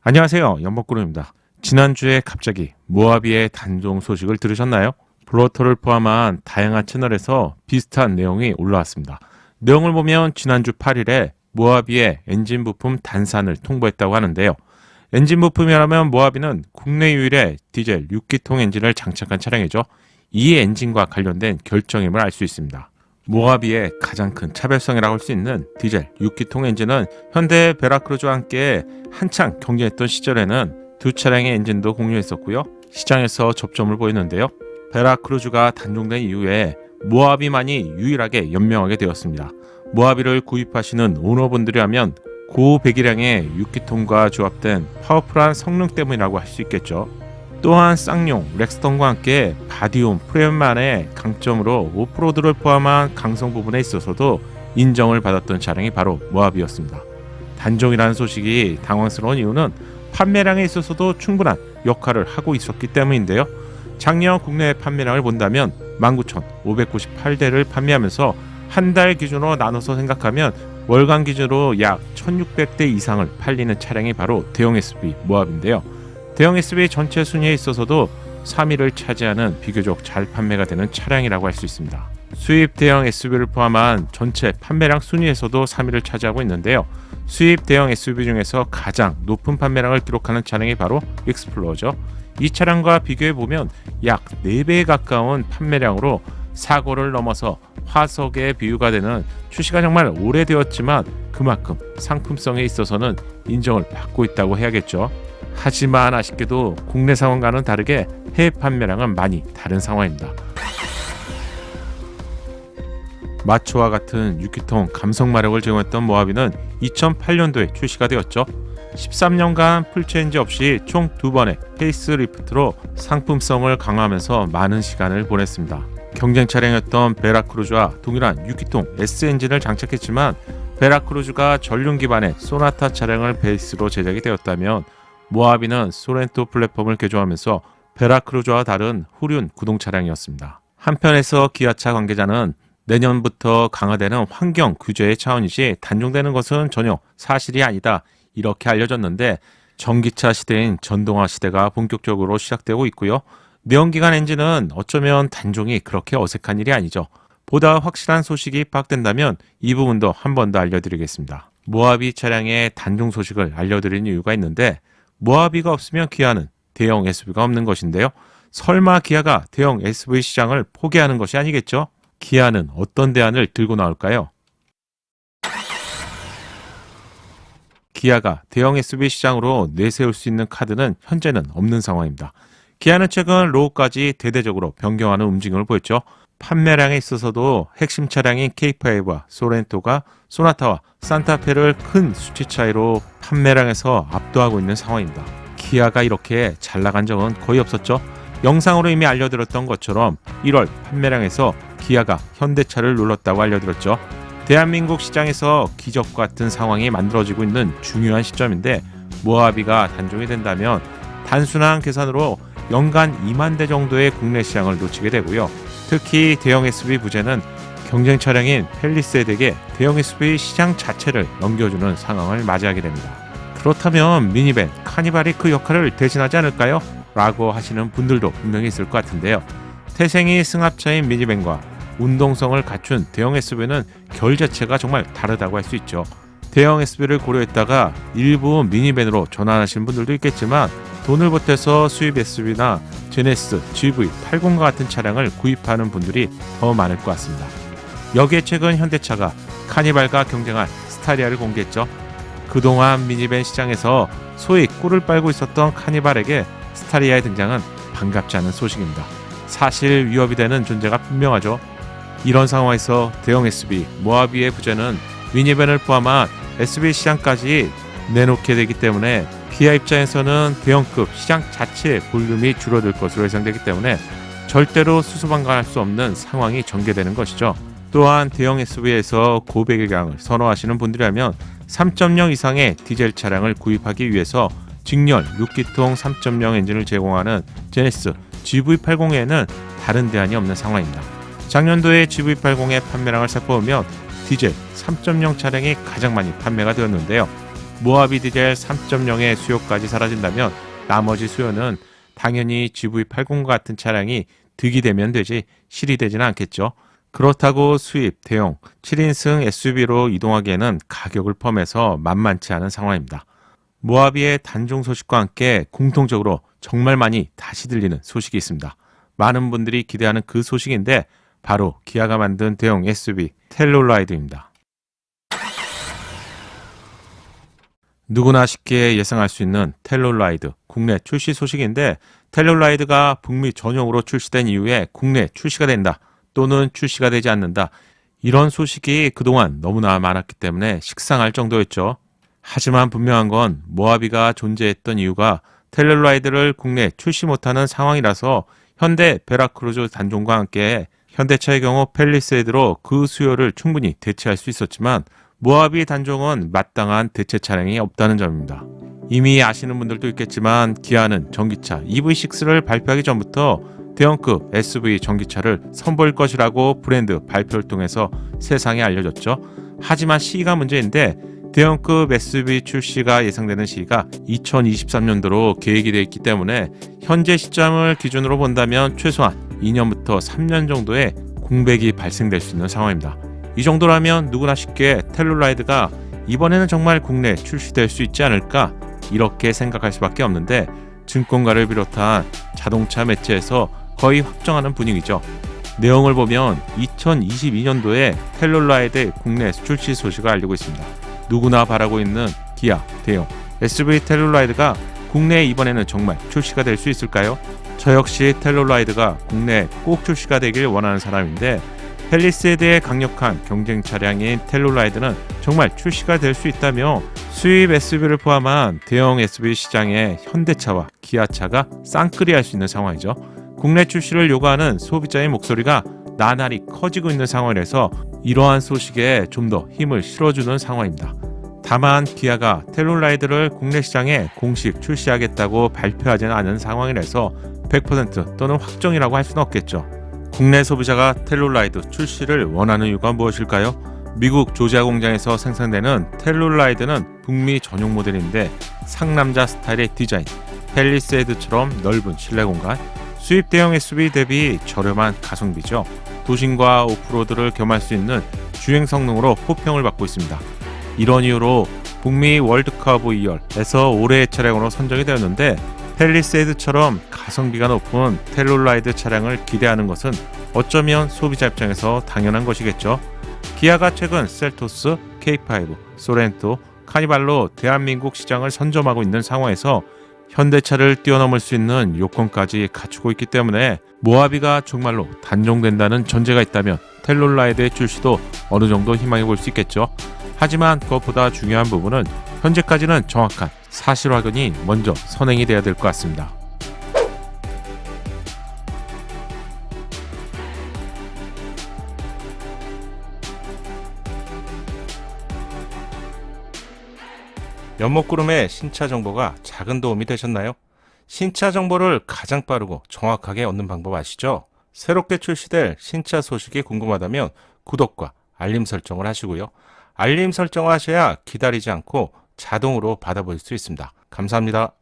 안녕하세요. 연목구름입니다. 지난주에 갑자기 모하비의 단종 소식을 들으셨나요? 블로터를 포함한 다양한 채널에서 비슷한 내용이 올라왔습니다. 내용을 보면 지난주 8일에 모하비의 엔진 부품 단산을 통보했다고 하는데요. 엔진 부품이라면 모하비는 국내 유일의 디젤 6기통 엔진을 장착한 차량이죠. 이 엔진과 관련된 결정임을 알 수 있습니다. 모하비의 가장 큰 차별성이라고 할 수 있는 디젤 6기통 엔진은 현대 베라크루즈와 함께 한창 경쟁했던 시절에는 두 차량의 엔진도 공유했었고요. 시장에서 접점을 보였는데요. 베라크루즈가 단종된 이후에 모하비만이 유일하게 연명하게 되었습니다. 모하비를 구입하시는 오너분들이라면 고배기량의 6기통과 조합된 파워풀한 성능 때문이라고 할 수 있겠죠. 또한 쌍용, 렉스턴과 함께 바디움, 프레임만의 강점으로 오프로드를 포함한 강성 부분에 있어서도 인정을 받았던 차량이 바로 모하비였습니다. 단종이라는 소식이 당황스러운 이유는 판매량에 있어서도 충분한 역할을 하고 있었기 때문인데요. 작년 국내 판매량을 본다면 19,598대를 판매하면서 한 달 기준으로 나눠서 생각하면 월간 기준으로 약 1,600대 이상을 팔리는 차량이 바로 대형 SUV 모하비인데요. 대형 SUV 전체 순위에 있어서도 3위를 차지하는 비교적 잘 판매가 되는 차량이라고 할 수 있습니다. 수입 대형 SUV를 포함한 전체 판매량 순위에서도 3위를 차지하고 있는데요. 수입 대형 SUV 중에서 가장 높은 판매량을 기록하는 차량이 바로 익스플로러죠. 이 차량과 비교해보면 약 4배에 가까운 판매량으로 사고를 넘어서 화석의 비유가 되는 출시가 정말 오래되었지만 그만큼 상품성에 있어서는 인정을 받고 있다고 해야겠죠. 하지만 아쉽게도 국내 상황과는 다르게 해외 판매량은 많이 다른 상황입니다. 마초와 같은 6기통 감성 마력을 제공했던 모하비는 2008년도에 출시가 되었죠. 13년간 풀체인지 없이 총 2번의 페이스리프트로 상품성을 강화하면서 많은 시간을 보냈습니다. 경쟁 차량이었던 베라크루즈와 동일한 6기통 S엔진을 장착했지만 베라크루즈가 전륜 기반의 소나타 차량을 베이스로 제작이 되었다면 모하비는 소렌토 플랫폼을 개조하면서 베라크루즈와 다른 후륜 구동 차량이었습니다. 한편에서 기아차 관계자는 내년부터 강화되는 환경 규제의 차원이지 단종되는 것은 전혀 사실이 아니다 이렇게 알려졌는데 전기차 시대인 전동화 시대가 본격적으로 시작되고 있고요. 내연기관 엔진은 어쩌면 단종이 그렇게 어색한 일이 아니죠. 보다 확실한 소식이 파악된다면 이 부분도 한 번 더 알려드리겠습니다. 모하비 차량의 단종 소식을 알려드리는 이유가 있는데 모하비가 없으면 기아는 대형 SUV가 없는 것인데요. 설마 기아가 대형 SUV 시장을 포기하는 것이 아니겠죠? 기아는 어떤 대안을 들고 나올까요? 기아가 대형 SUV 시장으로 내세울 수 있는 카드는 현재는 없는 상황입니다. 기아는 최근 로우까지 대대적으로 변경하는 움직임을 보였죠. 판매량에 있어서도 핵심 차량인 K5와 소렌토가 소나타와 산타페를 큰 수치 차이로 판매량에서 압도하고 있는 상황입니다. 기아가 이렇게 잘 나간 적은 거의 없었죠. 영상으로 이미 알려드렸던 것처럼 1월 판매량에서 기아가 현대차를 눌렀다고 알려드렸죠. 대한민국 시장에서 기적 같은 상황이 만들어지고 있는 중요한 시점인데 모하비가 단종이 된다면 단순한 계산으로 연간 2만 대 정도의 국내 시장을 놓치게 되고요. 특히 대형 SUV 부재는 경쟁 차량인 펠리세이드에게 대형 SUV 시장 자체를 넘겨주는 상황을 맞이하게 됩니다. 그렇다면 미니밴, 카니발이 그 역할을 대신하지 않을까요? 라고 하시는 분들도 분명히 있을 것 같은데요. 태생이 승합차인 미니밴과 운동성을 갖춘 대형 SUV는 결 자체가 정말 다르다고 할 수 있죠. 대형 SUV를 고려했다가 일부 미니밴으로 전환하시는 분들도 있겠지만 돈을 보태서 수입 SUV나 제네시스, GV80과 같은 차량을 구입하는 분들이 더 많을 것 같습니다. 여기에 최근 현대차가 카니발과 경쟁할 스타리아를 공개했죠. 그동안 미니밴 시장에서 소위 꿀을 빨고 있었던 카니발에게 스타리아의 등장은 반갑지 않은 소식입니다. 사실 위협이 되는 존재가 분명하죠. 이런 상황에서 대형 SUV 모하비의 부재는 미니밴을 포함한 SUV 시장까지 내놓게 되기 때문에 기아 입장에서는 대형급 시장 자체의 볼륨이 줄어들 것으로 예상되기 때문에 절대로 수수방관할 수 없는 상황이 전개되는 것이죠. 또한 대형 SUV에서 고배기량을 선호하시는 분들이라면 3.0 이상의 디젤 차량을 구입하기 위해서 직렬 6기통 3.0 엔진을 제공하는 제네시스 GV80에는 다른 대안이 없는 상황입니다. 작년도에 GV80의 판매량을 살펴보면 디젤 3.0 차량이 가장 많이 판매가 되었는데요. 모하비 디젤 3.0의 수요까지 사라진다면 나머지 수요는 당연히 GV80과 같은 차량이 득이 되면 되지 실이 되지는 않겠죠. 그렇다고 수입, 대형, 7인승 SUV로 이동하기에는 가격을 포함해서 만만치 않은 상황입니다. 모하비의 단종 소식과 함께 공통적으로 정말 많이 다시 들리는 소식이 있습니다. 많은 분들이 기대하는 그 소식인데 바로 기아가 만든 대형 SUV 텔룰라이드입니다. 누구나 쉽게 예상할 수 있는 텔룰라이드 국내 출시 소식인데 텔룰라이드가 북미 전용으로 출시된 이후에 국내 출시가 된다 또는 출시가 되지 않는다 이런 소식이 그동안 너무나 많았기 때문에 식상할 정도였죠. 하지만 분명한 건 모하비가 존재했던 이유가 텔룰라이드를 국내 출시 못하는 상황이라서 현대 베라크루즈 단종과 함께 현대차의 경우 팰리세이드로 그 수요를 충분히 대체할 수 있었지만 모하비 단종은 마땅한 대체 차량이 없다는 점입니다. 이미 아시는 분들도 있겠지만 기아는 전기차 EV6를 발표하기 전부터 대형급 SUV 전기차를 선보일 것이라고 브랜드 발표를 통해서 세상에 알려졌죠. 하지만 시기가 문제인데 대형급 SUV 출시가 예상되는 시기가 2023년도로 계획이 되어 있기 때문에 현재 시점을 기준으로 본다면 최소한 2년부터 3년 정도의 공백이 발생될 수 있는 상황입니다. 이 정도라면 누구나 쉽게 텔룰라이드가 이번에는 정말 국내에 출시될 수 있지 않을까 이렇게 생각할 수밖에 없는데 증권가를 비롯한 자동차 매체에서 거의 확정하는 분위기죠. 내용을 보면 2022년도에 텔룰라이드 국내 출시 소식을 알리고 있습니다. 누구나 바라고 있는 기아 대형 SUV 텔룰라이드가 국내에 이번에는 정말 출시가 될 수 있을까요? 저 역시 텔룰라이드가 국내에 꼭 출시가 되길 원하는 사람인데 팰리세이드의 강력한 경쟁 차량인 텔룰라이드는 정말 출시가 될 수 있다며 수입 SUV를 포함한 대형 SUV 시장에 현대차와 기아차가 쌍끌이할 수 있는 상황이죠. 국내 출시를 요구하는 소비자의 목소리가 나날이 커지고 있는 상황이라서 이러한 소식에 좀 더 힘을 실어주는 상황입니다. 다만 기아가 텔룰라이드를 국내 시장에 공식 출시하겠다고 발표하지는 않은 상황이라서 100% 또는 확정이라고 할 수는 없겠죠. 국내 소비자가 텔룰라이드 출시를 원하는 이유가 무엇일까요? 미국 조지아 공장에서 생산되는 텔룰라이드는 북미 전용 모델인데 상남자 스타일의 디자인, 팰리세이드처럼 넓은 실내 공간, 수입 대형 SUV 대비 저렴한 가성비죠. 도심과 오프로드를 겸할 수 있는 주행 성능으로 호평을 받고 있습니다. 이런 이유로 북미 월드카 오브 이어에서 올해의 차량으로 선정이 되었는데 팰리세이드처럼 가성비가 높은 텔룰라이드 차량을 기대하는 것은 어쩌면 소비자 입장에서 당연한 것이겠죠. 기아가 최근 셀토스, K5, 소렌토, 카니발로 대한민국 시장을 선점하고 있는 상황에서 현대차를 뛰어넘을 수 있는 요건까지 갖추고 있기 때문에 모하비가 정말로 단종된다는 전제가 있다면 텔룰라이드의 출시도 어느 정도 희망해 볼 수 있겠죠. 하지만 그것보다 중요한 부분은 현재까지는 정확한 사실 확인이 먼저 선행이 돼야 될 것 같습니다. 연목구름의 신차 정보가 작은 도움이 되셨나요? 신차 정보를 가장 빠르고 정확하게 얻는 방법 아시죠? 새롭게 출시될 신차 소식이 궁금하다면 구독과 알림 설정을 하시고요. 알림 설정을 하셔야 기다리지 않고 자동으로 받아볼 수 있습니다. 감사합니다.